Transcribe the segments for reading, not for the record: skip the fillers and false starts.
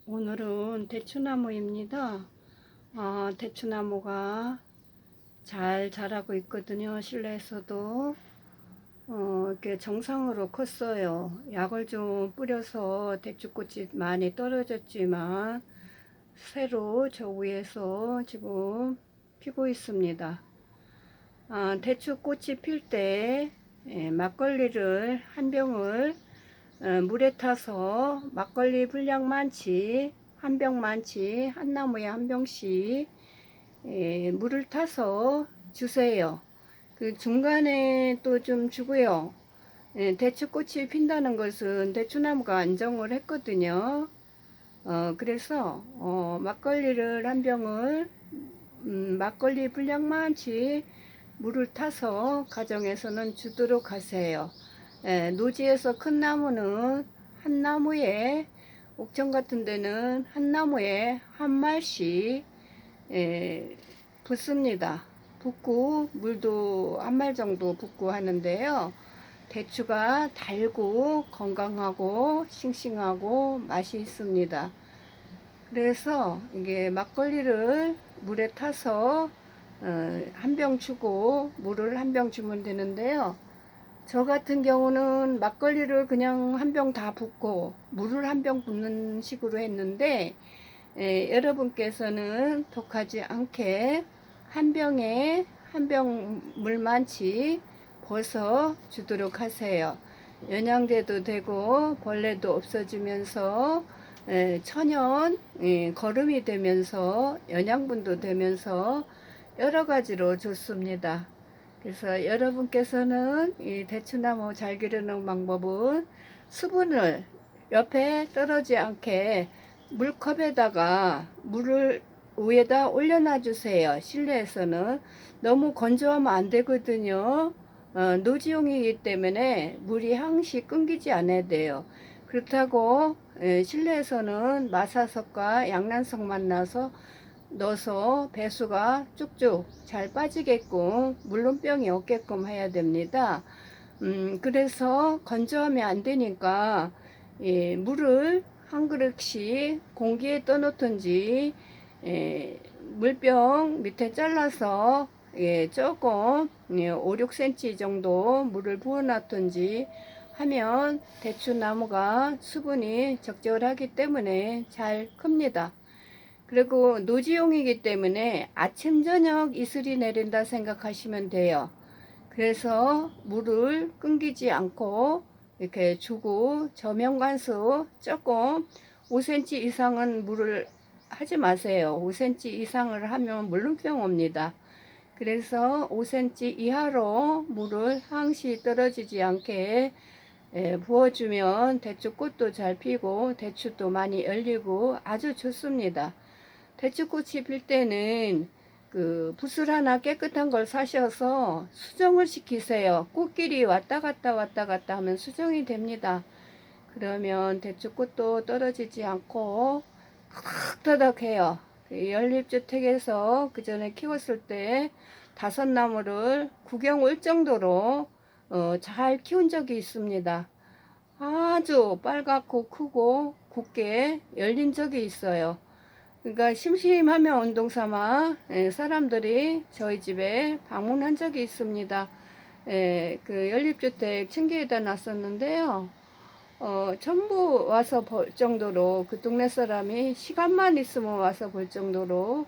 오늘은 대추나무입니다. 대추나무가 잘 자라고 있거든요. 실내에서도 이렇게 정상으로 컸어요. 약을 좀 뿌려서 대추꽃이 많이 떨어졌지만 새로 저 위에서 지금 피고 있습니다. 대추꽃이 필 때 막걸리를 한 병을 물에 타서 막걸리 분량만치 한 병만치 한 나무에 한 병씩 물을 타서 주세요. 그 중간에 또 좀 주고요. 대추꽃이 핀다는 것은 대추나무가 안정을 했거든요. 그래서 막걸리를 한 병을 막걸리 분량만치 물을 타서 가정에서는 주도록 하세요. 노지에서 큰 나무는 한 나무에, 옥천 같은 데는 한 나무에 한 말씩 붓습니다. 붓고 물도 한 말 정도 붓고 하는데요. 대추가 달고 건강하고 싱싱하고 맛이 있습니다. 그래서 이게 막걸리를 물에 타서 한 병 주고 물을 한 병 주면 되는데요. 저 같은 경우는 막걸리를 그냥 한 병 다 붓고 물을 한 병 붓는 식으로 했는데 여러분께서는 독하지 않게 한 병에 한 병 물만치 벗어 주도록 하세요. 영양제도 되고 벌레도 없어지면서 천연 거름이 되면서 영양분도 되면서 여러 가지로 좋습니다. 그래서 여러분께서는 이 대추나무 잘 기르는 방법은 수분을 옆에 떨어지지 않게 물컵에다가 물을 위에다 올려놔 주세요. 실내에서는 너무 건조하면 안 되거든요. 노지용이기 때문에 물이 항시 끊기지 않아야 돼요. 그렇다고 실내에서는 마사석과 양란석만 넣어서 배수가 쭉쭉 잘 빠지게끔 물론병이 없게끔 해야 됩니다. 그래서 건조하면 안 되니까 물을 한 그릇씩 공기에 떠놓든지 물병 밑에 잘라서 조금 5, 6cm 정도 물을 부어 놨든지 하면 대추나무가 수분이 적절하기 때문에 잘 큽니다. 그리고 노지용이기 때문에 아침 저녁 이슬이 내린다 생각하시면 돼요. 그래서 물을 끊기지 않고 이렇게 주고 저명관수 조금 5cm 이상은 물을 하지 마세요. 5cm 이상을 하면 물lun병 옵니다. 그래서 5cm 이하로 물을 항시 떨어지지 않게 부어주면 대추꽃도 잘 피고 대추도 많이 열리고 아주 좋습니다. 대추꽃이 필 때는 그 붓을 하나 깨끗한 걸 사셔서 수정을 시키세요. 꽃길이 왔다 갔다 하면 수정이 됩니다. 그러면 대추꽃도 떨어지지 않고 흑터덕해요. 연립주택에서 그 전에 키웠을 때 5나무를 구경 올 정도로 잘 키운 적이 있습니다. 아주 빨갛고 크고 곱게 열린 적이 있어요. 그러니까 심심하면 운동 삼아 사람들이 저희 집에 방문한 적이 있습니다. 그 연립주택 층계에다 놨었는데요. 전부 와서 볼 정도로 그 동네 사람이 시간만 있으면 와서 볼 정도로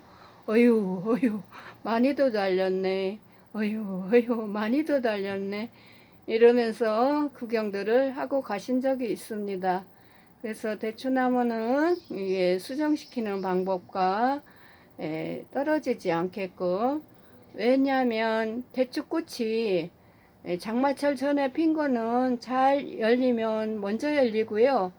어휴 많이도 달렸네. 어휴 많이도 달렸네. 이러면서 구경들을 하고 가신 적이 있습니다. 그래서 대추나무는 이게 수정시키는 방법과 떨어지지 않게끔, 왜냐하면 대추꽃이 장마철 전에 핀 거는 잘 열리면 먼저 열리고요.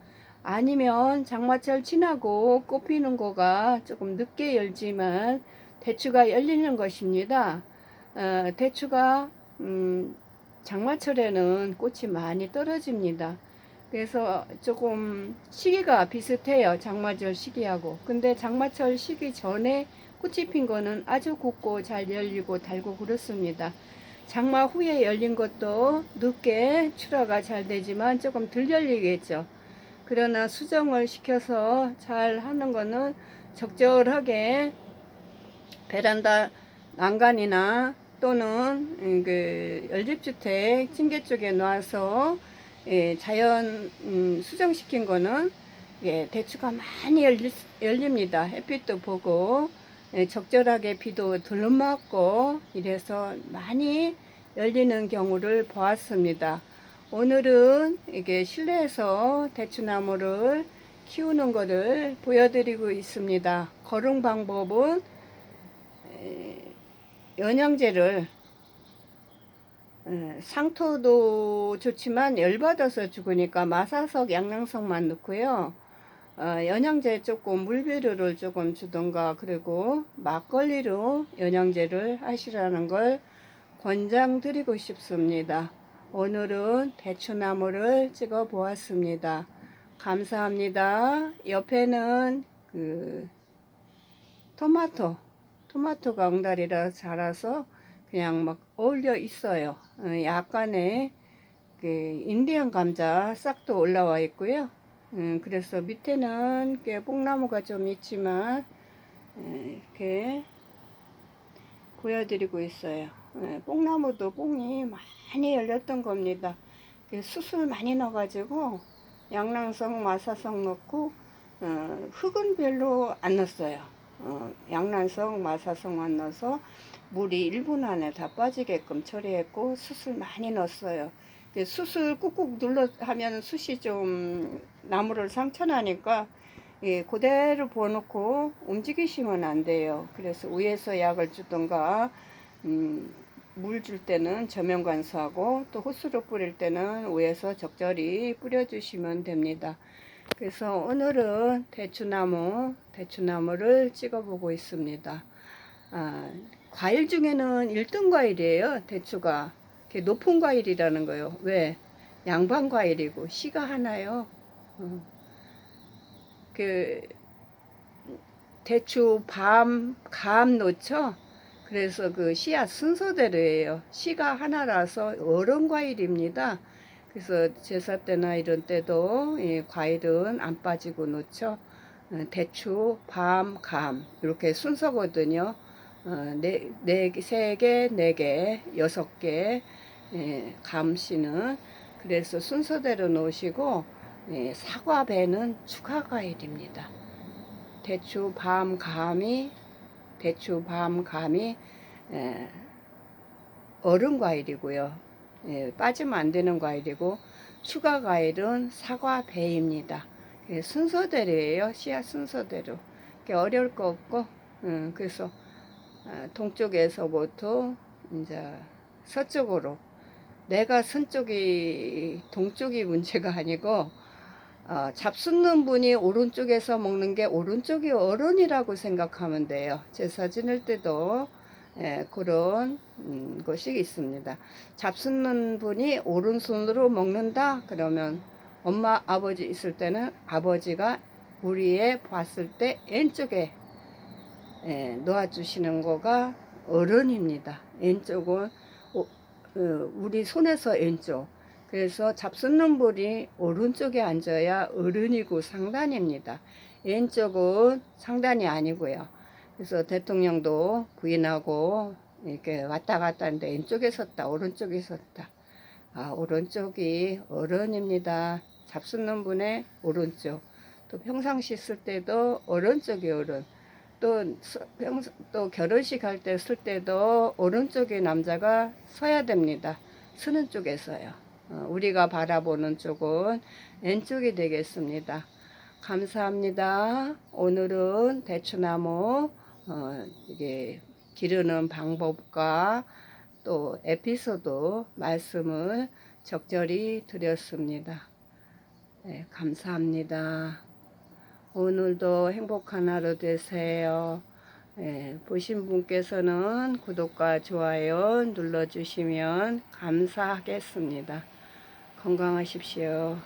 아니면 장마철 지나고 꽃 피는 거가 조금 늦게 열지만 대추가 열리는 것입니다. 대추가 장마철에는 꽃이 많이 떨어집니다. 그래서 조금 시기가 비슷해요. 장마철 시기하고. 근데 장마철 시기 전에 꽃이 핀 거는 아주 곱고 잘 열리고 달고 그렇습니다. 장마 후에 열린 것도 늦게 출하가 잘 되지만 조금 덜 열리겠죠. 그러나 수정을 시켜서 잘 하는 거는 적절하게 베란다 난간이나 또는 그 연립주택 층계 쪽에 놔서 자연 수정시킨 거는 대추가 많이 열립니다. 햇빛도 보고 적절하게 비도 덜 맞고 이래서 많이 열리는 경우를 보았습니다. 오늘은 이게 실내에서 대추나무를 키우는 것을 보여드리고 있습니다. 거름 방법은 영양제를 상토도 좋지만 열받아서 죽으니까 마사석, 양낭석만 넣고요. 영양제 조금 물비료를 조금 주던가 그리고 막걸리로 영양제를 하시라는 걸 권장드리고 싶습니다. 오늘은 대추나무를 찍어 보았습니다. 감사합니다. 옆에는 그 토마토가 엉달이라 자라서 그냥 막 어울려 있어요. 약간의 그 인디안 감자 싹도 올라와 있고요. 그래서 밑에는 꽤 뽕나무가 좀 있지만 이렇게 보여드리고 있어요. 뽕나무도 뽕이 많이 열렸던 겁니다. 수술 많이 넣어가지고 양낭석, 마사석 넣고 흙은 별로 안 넣었어요. 양낭석, 마사석만 넣어서 물이 1분 안에 다 빠지게끔 처리했고 숯을 많이 넣었어요. 숯을 꾹꾹 눌러 하면 숯이 좀 나무를 상처나니까 그대로 부어놓고 움직이시면 안 돼요. 그래서 위에서 약을 주던가 물 줄 때는 저면 관수하고 또 호수로 뿌릴 때는 위에서 적절히 뿌려주시면 됩니다. 그래서 오늘은 대추나무를 찍어보고 있습니다. 과일 중에는 1등 과일이에요. 대추가. 높은 과일이라는 거예요. 왜? 양반 과일이고 씨가 하나요. 그 대추 감 놓죠. 그래서 그 씨앗 순서대로예요. 씨가 하나라서 어른 과일입니다. 그래서 제사 때나 이런 때도 과일은 안 빠지고 놓죠. 대추, 감 이렇게 순서거든요. 세 개, 4개, 6개 감씨는 그래서 순서대로 놓으시고 사과, 배는 추가 과일입니다. 대추, 감이 어른 과일이고요. 빠지면 안 되는 과일이고 추가 과일은 사과, 배입니다. 순서대로예요. 씨앗 순서대로. 어려울 거 없고 그래서 동쪽에서부터 이제 서쪽으로 내가 선 쪽이 동쪽이 문제가 아니고 잡숫는 분이 오른쪽에서 먹는 게 오른쪽이 어른이라고 생각하면 돼요. 제사 지낼 때도 그런 것이 있습니다. 잡숫는 분이 오른손으로 먹는다 그러면 엄마 아버지 있을 때는 아버지가 우리의 봤을 때 왼쪽에 놓아주시는 거가 어른입니다. 왼쪽은 우리 손에서 왼쪽. 그래서 잡숫는 분이 오른쪽에 앉아야 어른이고 상단입니다. 왼쪽은 상단이 아니고요. 그래서 대통령도 부인하고 이렇게 왔다 갔다 하는데 왼쪽에 섰다, 오른쪽에 섰다. 오른쪽이 어른입니다. 잡숫는 분의 오른쪽. 또 평상시 쓸 때도 오른쪽이 어른. 또 결혼식 할 때 쓸 때도 오른쪽에 남자가 서야 됩니다. 서는 쪽에서요. 우리가 바라보는 쪽은 왼쪽이 되겠습니다. 감사합니다. 오늘은 대추나무 이게 기르는 방법과 또 에피소드 말씀을 적절히 드렸습니다. 네, 감사합니다. 오늘도 행복한 하루 되세요. 보신 분께서는 구독과 좋아요 눌러주시면 감사하겠습니다. 건강하십시오.